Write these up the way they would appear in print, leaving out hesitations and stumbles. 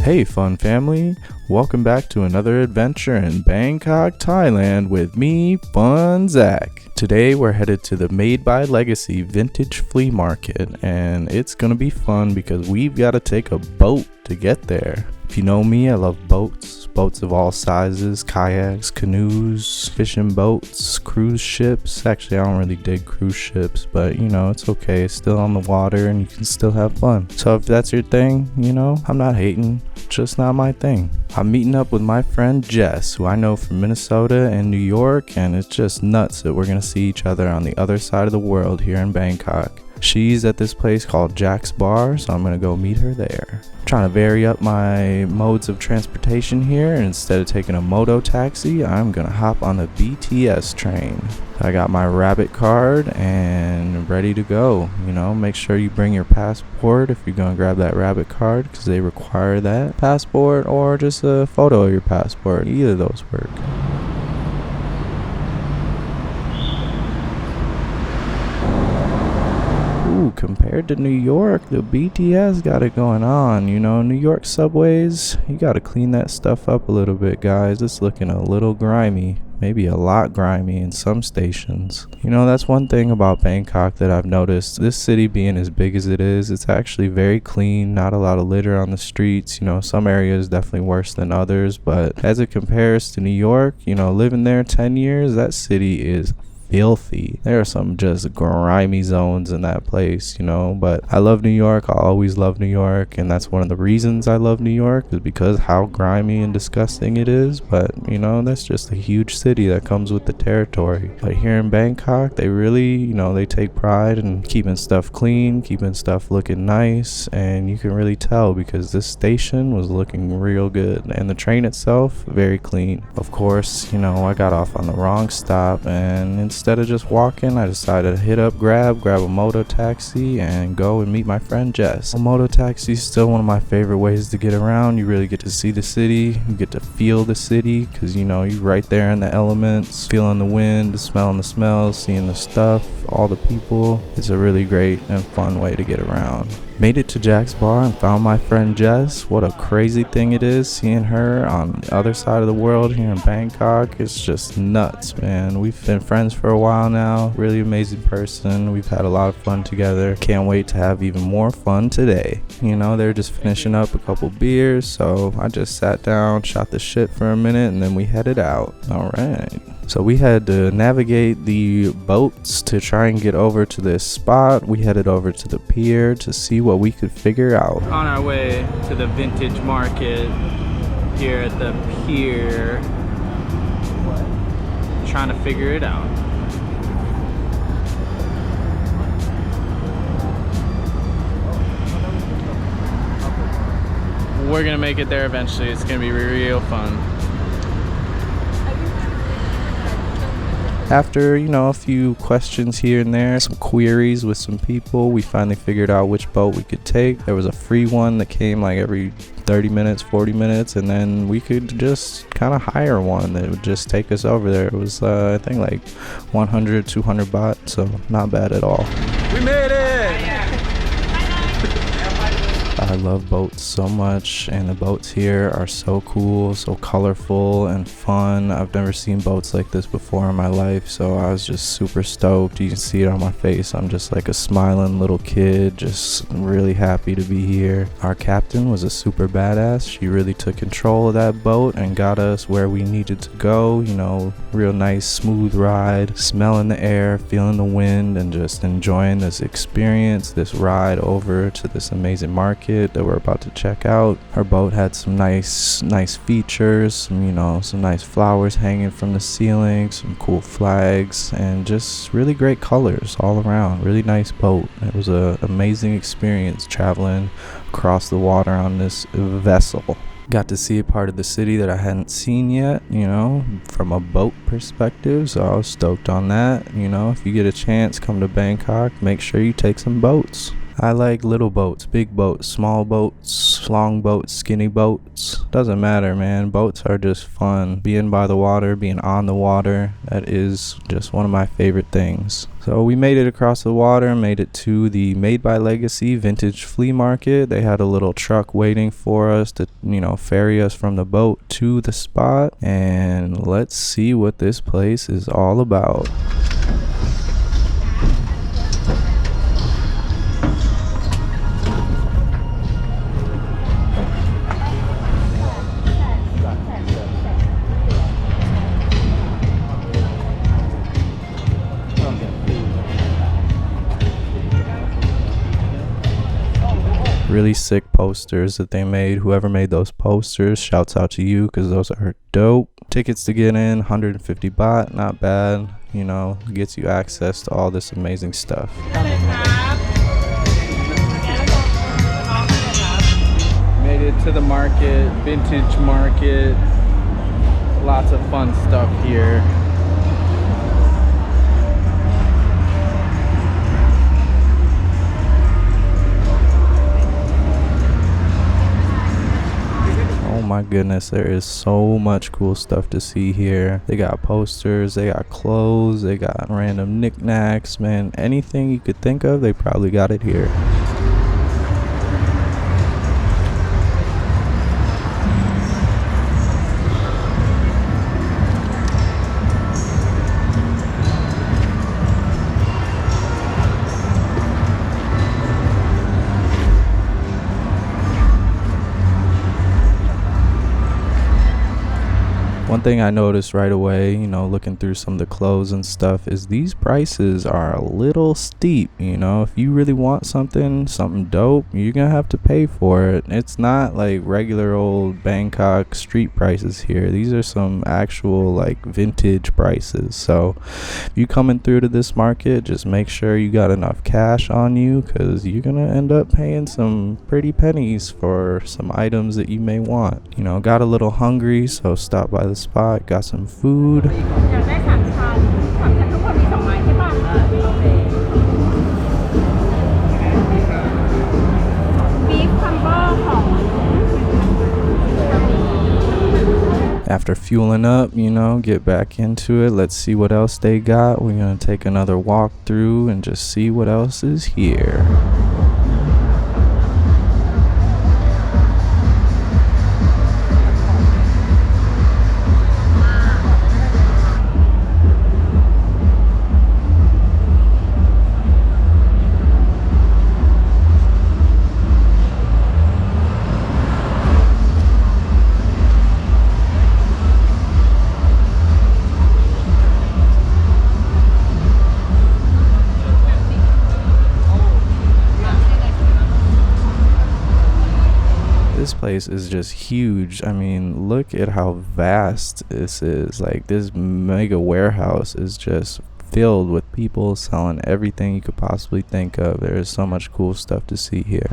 Hey fun family, welcome back to another adventure in Bangkok, Thailand with me, Funzach. Today we're headed to the Made by Legacy Vintage Flea Market, and it's gonna be fun because we've got to take a boat to get there. If you know me, I love boats of all sizes, kayaks, canoes, fishing boats, cruise ships. Actually, I don't really dig cruise ships, but you know, it's okay. It's still on the water and you can still have fun. So if that's your thing, you know, I'm not hating, just not my thing. I'm meeting up with my friend Jess, who I know from Minnesota and New York, and it's just nuts that we're gonna see each other on the other side of the world here in Bangkok. She's at this place called Jack's Bar, so I'm gonna go meet her there. I'm trying to vary up my modes of transportation here, and instead of taking a moto taxi, I'm gonna hop on the BTS train. I got my rabbit card and ready to go. You know, make sure you bring your passport if you're gonna grab that rabbit card, because they require that passport, or just a photo of your passport. Either of those work. Compared to New York, the BTS got it going on. You know, New York subways, you gotta clean that stuff up a little bit, guys. It's looking a little grimy, maybe a lot grimy in some stations. You know, that's one thing about Bangkok that I've noticed. This city being as big as it is, it's actually very clean, not a lot of litter on the streets. You know, some areas definitely worse than others, but as it compares to New York, you know, living there 10 years, that city is filthy. There are some just grimy zones in that place, you know, but I love New York. I'll always love New York, and that's one of the reasons I love New York, is because how grimy and disgusting it is. But you know, that's just a huge city that comes with the territory. But here in Bangkok, they really, you know, they take pride in keeping stuff clean, keeping stuff looking nice, and you can really tell because this station was looking real good, and the train itself very clean. Of course, you know, I got off on the wrong stop, and instead of just walking, I decided to hit up grab a moto taxi and go and meet my friend Jess. A moto taxi is still one of my favorite ways to get around. You really get to see the city, you get to feel the city, because you know, you're right there in the elements, feeling the wind, smelling the smells, seeing the stuff, all the people. It's a really great and fun way to get around. Made it to Jack's Bar and found my friend Jess. What a crazy thing it is seeing her on the other side of the world here in Bangkok. It's just nuts, man. We've been friends for a while now. Really amazing person. We've had a lot of fun together. Can't wait to have even more fun today. You know, they're just finishing up a couple beers, so I just sat down, shot the shit for a minute, and then we headed out. All right. So we had to navigate the boats to try and get over to this spot. We headed over to the pier to see what we could figure out. On our way to the vintage market here at the pier, trying to figure it out. We're gonna make it there eventually. It's gonna be real fun. After, you know, a few questions here and there, some queries with some people, we finally figured out which boat we could take. There was a free one that came like every 30 minutes, 40 minutes, and then we could just kind of hire one that would just take us over there. It was, I think, like 100, 200 baht, so not bad at all. We made it! I love boats so much, and the boats here are so cool, so colorful and fun. I've never seen boats like this before in my life, so I was just super stoked. You can see it on my face. I'm just like a smiling little kid, just really happy to be here. Our captain was a super badass. She really took control of that boat and got us where we needed to go. You know, real nice smooth ride, smelling the air, feeling the wind, and just enjoying this experience, this ride over to this amazing market that we're about to check out. Our boat had some nice features, some nice flowers hanging from the ceiling, some cool flags, and just really great colors all around. Really nice boat. It was an amazing experience traveling across the water on this vessel. Got to see a part of the city that I hadn't seen yet, you know, from a boat perspective, so I was stoked on that. You know, if you get a chance, come to Bangkok, make sure you take some boats. I like little boats, big boats, small boats, long boats, skinny boats. Doesn't matter, man. Boats are just fun. Being by the water, being on the water, that is just one of my favorite things. So we made it across the water, made it to the Made by Legacy Vintage Flea Market. They had a little truck waiting for us to, ferry us from the boat to the spot. And let's see what this place is all about. Really sick posters that they made. Whoever made those posters, shouts out to you, because those are dope. Tickets to get in, 150 baht, not bad. Gets you access to all this amazing stuff. Made it to the market, vintage market. Lots of fun stuff here. Oh my goodness, there is so much cool stuff to see here. They got posters, they got clothes, they got random knickknacks, man. Anything you could think of, they probably got it here. One thing I noticed right away, looking through some of the clothes and stuff, is these prices are a little steep. If you really want something dope, you're gonna have to pay for it. It's not like regular old Bangkok street prices here. These are some actual like vintage prices. So if you coming through to this market, just make sure you got enough cash on you, because you're gonna end up paying some pretty pennies for some items that you may want. Got a little hungry, so stop by the spot, got some food. After fueling up, get back into it. Let's see what else they got. We're gonna take another walk through and just see what else is here. This place is just huge. I mean, look at how vast this is. Like, this mega warehouse is just filled with people selling everything you could possibly think of. There is so much cool stuff to see here.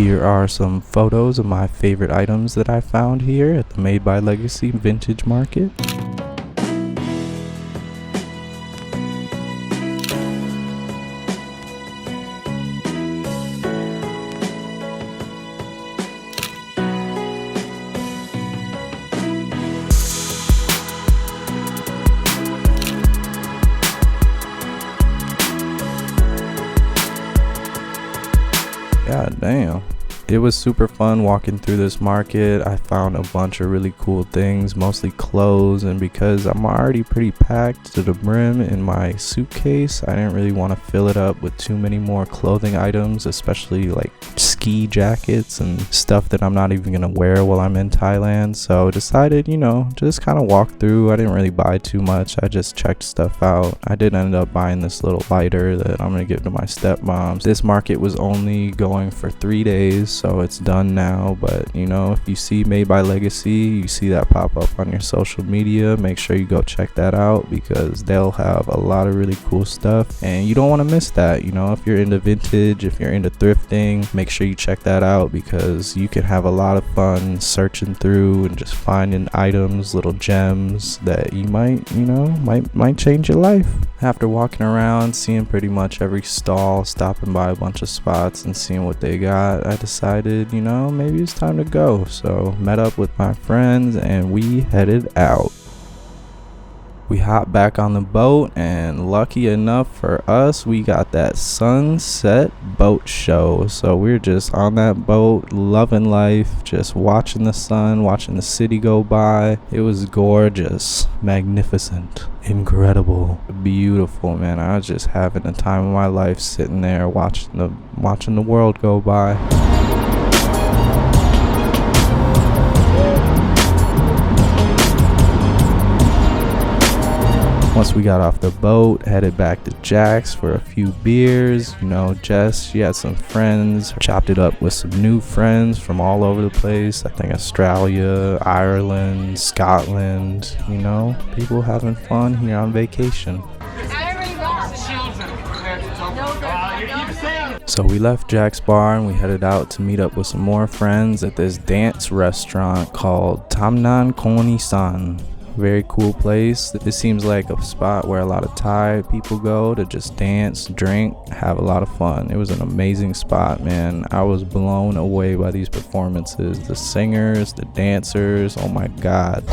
Here are some photos of my favorite items that I found here at the Made by Legacy Vintage Market. God damn. It was super fun walking through this market. I found a bunch of really cool things, mostly clothes, and because I'm already pretty packed to the brim in my suitcase, I didn't really want to fill it up with too many more clothing items, especially like ski jackets and stuff that I'm not even gonna wear while I'm in Thailand. So I decided, just kind of walk through. I didn't really buy too much. I just checked stuff out. I did end up buying this little lighter that I'm gonna give to my stepmom. This market was only going for 3 days, so it's done now. But if you see Made by Legacy, you see that pop up on your social media, make sure you go check that out because they'll have a lot of really cool stuff and you don't want to miss that. If you're into vintage, if you're into thrifting, make sure you check that out because you can have a lot of fun searching through and just finding items, little gems that you might change your life. After walking around, seeing pretty much every stall, stopping by a bunch of spots and seeing what they got, I decided, maybe it's time to go. So met up with my friends and we headed out. We hopped back on the boat, and lucky enough for us, we got that sunset boat show. So we're just on that boat, loving life, just watching the sun, watching the city go by. It was gorgeous, magnificent, incredible, beautiful, man. I was just having the time of my life sitting there watching the world go by. Once we got off the boat, headed back to Jack's for a few beers. Jess, she had some friends, chopped it up with some new friends from all over the place. I think Australia, Ireland, Scotland, people having fun here on vacation. So we left Jack's bar and we headed out to meet up with some more friends at this dance restaurant called Tamnan Kon E-San. Very cool place. This seems like a spot where a lot of Thai people go to just dance, drink, have a lot of fun. It was an amazing spot, man. I was blown away by these performances. The singers, the dancers, oh my God.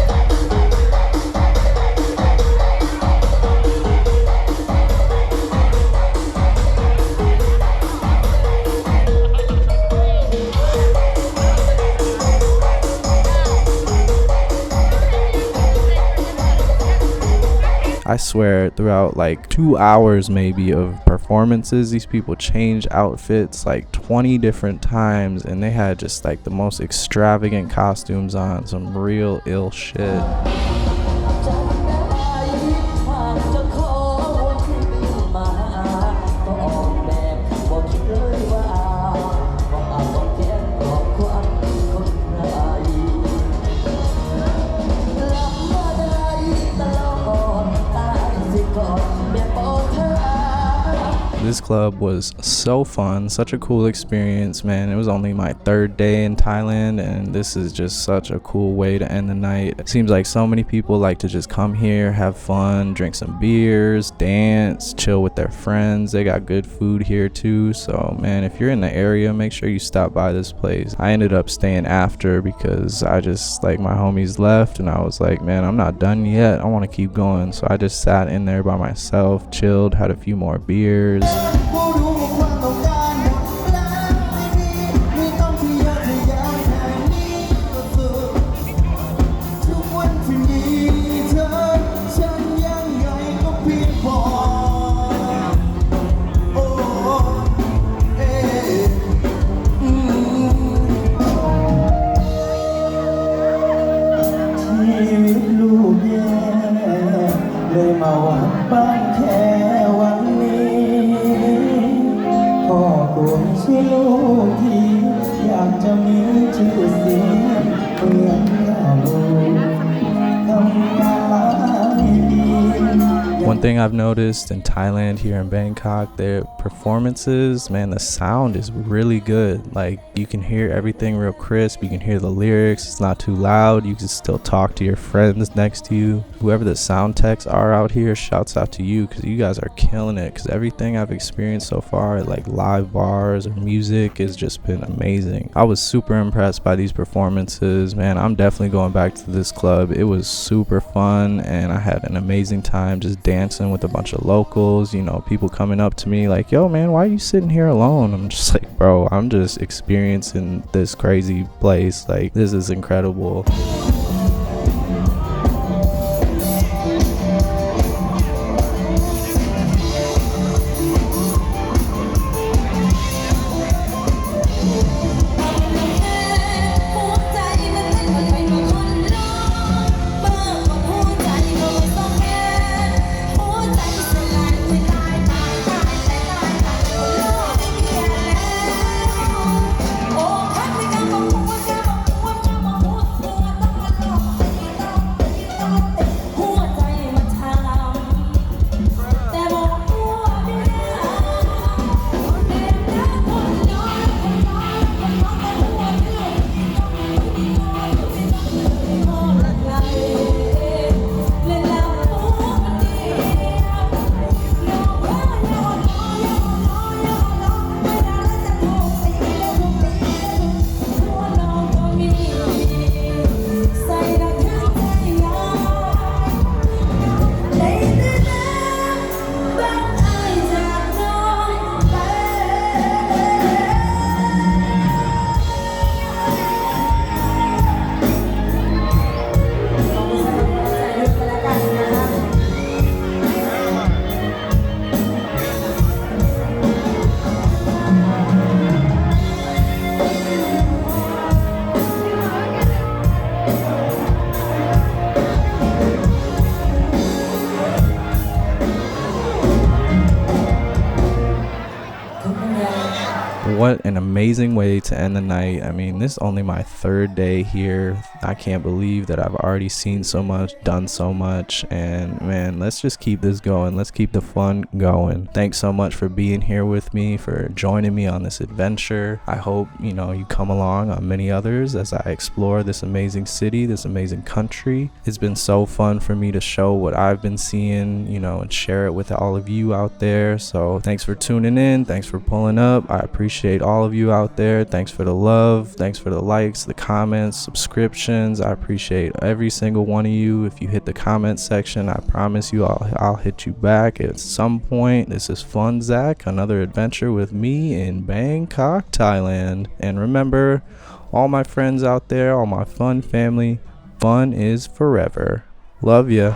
I swear, throughout like 2 hours maybe of performances, these people changed outfits like 20 different times, and they had just like the most extravagant costumes on, some real ill shit. This club was so fun, such a cool experience, man. It was only my 3rd day in Thailand, and this is just such a cool way to end the night. It seems like so many people like to just come here, have fun, drink some beers, dance, chill with their friends. They got good food here too. So man, if you're in the area, make sure you stop by this place. I ended up staying after because I just my homies left and I was like, man, I'm not done yet. I want to keep going. So I just sat in there by myself, chilled, had a few more beers. One thing I've noticed in Thailand, here in Bangkok, their performances, man, the sound is really good. Like, you can hear everything real crisp, you can hear the lyrics, it's not too loud, you can still talk to your friends next to you. Whoever the sound techs are out here, shouts out to you, because you guys are killing it. Because everything I've experienced so far, like live bars or music, has just been amazing. I was super impressed by these performances, man. I'm definitely going back to this club. It was super fun, and I had an amazing time just dancing with a bunch of locals, you know, people coming up to me like, yo man, why are you sitting here alone? I'm just like, bro, I'm just experiencing this crazy place. Like, this is incredible. What an amazing way to end the night. I mean, this is only my third day here. I can't believe that I've already seen so much, done so much, and man, let's just keep this going. Let's keep the fun going. Thanks so much for being here with me, for joining me on this adventure. I hope, you know, you come along on many others as I explore this amazing city, this amazing country. It's been so fun for me to show what I've been seeing, you know, and share it with all of you out there. So thanks for tuning in. Thanks for pulling up. I appreciate all of you out there. Thanks for the love. Thanks for the likes, the comments, subscriptions. I appreciate every single one of you. If you hit the comment section, I promise you I'll hit you back at some point. This is Funzach, another adventure with me in Bangkok, Thailand. And remember, all my friends out there, all my fun family, fun is forever. Love ya.